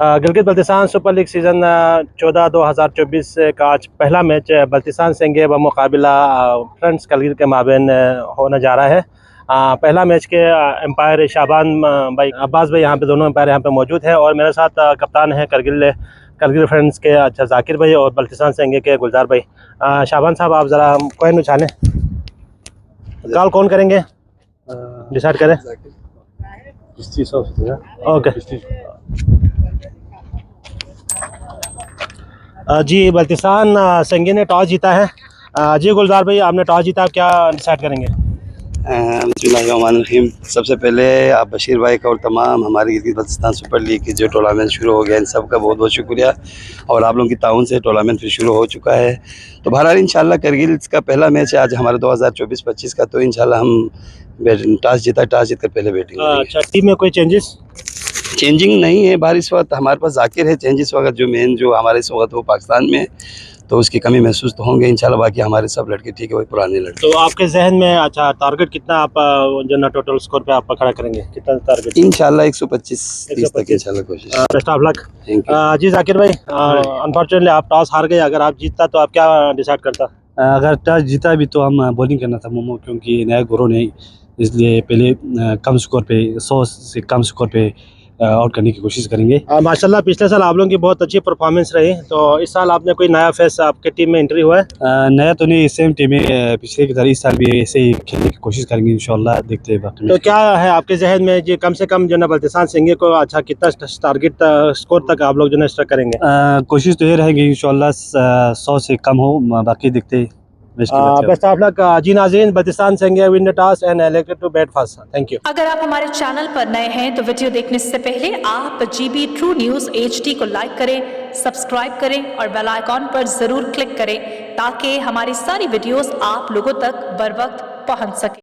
Gilgit Baltistan super league season 14-2024 का आज पहला मैच बल्तिस्तान सेंगे व मुकाबला फ्रेंड्स गिलगित के माबेन होने जा रहा है। पहला मैच के एम्पायर शाबान भाई, अब्बास भाई यहाँ पे, दोनों एम्पायर यहाँ पे मौजूद है और मेरे साथ कप्तान है करगिल फ्रेंड्स के अच्छा जाकिर भाई और बल्तिस्तान सेंगे के गुलजार भाई। शाबान साहब, आप ज़रा कोई उछालें, कॉल कौन करेंगे, डिसाइड करें। ओके जी, बल्तिस्तान सेंगे ने टॉस जीता है। जी गुलजार भाई, आपने टॉस जीता, आप क्या डिसाइड करेंगे? बिस्मिल्लाहिर्रहमानिर्रहीम। सबसे पहले आप बशीर भाई का और तमाम हमारी गिलगित बल्तिस्तान सुपर लीग की जो टूर्नामेंट शुरू हो गया, इन सब का बहुत बहुत शुक्रिया और आप लोगों की ताउन से टूर्नामेंट फिर शुरू हो चुका है। तो बहरहाल इंशाल्लाह करगिल का पहला मैच है आज हमारे 2024-25 का, तो इंशाल्लाह हम टॉस जीत कर पहले बैटिंग करेंगे। अच्छा, टीम में कोई चेंजिंग नहीं है बाहर इस वक्त, हमारे पास जाकिर है। चेंजेस वक्त जो मेन जो हमारे इस वक्त वो पाकिस्तान में, तो उसकी कमी महसूस तो होंगे इंशाल्लाह। बाकी हमारे सब लड़के ठीक है, वही पुराने लड़के। तो आपके जहन में अच्छा टारगेट कितना, आप जो ना टोटल स्कोर पे आप खड़ा करेंगे, कितना टारगेट? इंशाल्लाह 125-30 तक इंशाल्लाह कोशिश। Best of luck. Thank you. जी जाकिर भाई, अनफॉर्चुनेटली आप टॉस हार गए, अगर आप जीतता तो आप क्या डिसाइड करता? अगर टॉस जीता भी तो हम बॉलिंग करना था मोमो, क्योंकि नया गुरु नहीं, इसलिए पहले कम स्कोर पे 100 से कम स्कोर पे आउट करने की कोशिश करेंगे। माशाल्लाह पिछले साल आप लोगों की बहुत अच्छी परफॉर्मेंस रही, तो इस साल आपने कोई नया फेस आपके टीम में एंट्री हुआ है? नया तो नहीं, सेम टीम है पिछले की तरह, इस साल भी ऐसे ही खेलने की कोशिश करेंगे इंशाल्लाह, देखते हैं बाकी। तो क्या है आपके जहन में जी, कम से कम जो ना बल्तिस्तान सेंगे को अच्छा कितना टारगेट स्कोर तक आप लोग जो ना स्ट्राइक करेंगे? कोशिश तो ये रहेगी इंशाल्लाह 100 से कम हो, बाकी देखते हैं। Best of luck. जी नाज़रीन, बल्तिस्तान सेंगे win the toss and elected to bat first. Thank you. अगर आप हमारे चैनल पर नए हैं तो वीडियो देखने से पहले आप GB ट्रू न्यूज़ HD को लाइक करें, सब्सक्राइब करें और बेल आइकॉन पर जरूर क्लिक करें, ताकि हमारी सारी वीडियोस आप लोगों तक बर वक्त पहुंच सके।